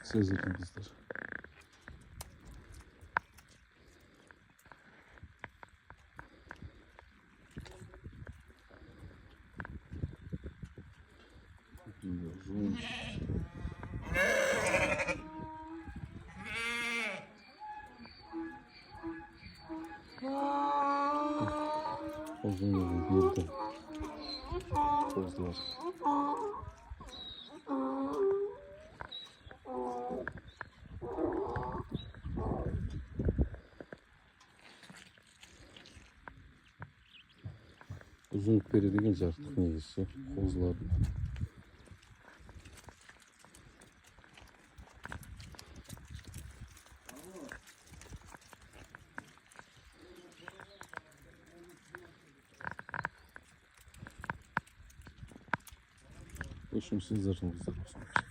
Sezirli bizler. Uzun. Uzun bir de tozlar. Uzun perili gence artık neyse kozlar. Başım sizlerin güzel olsun.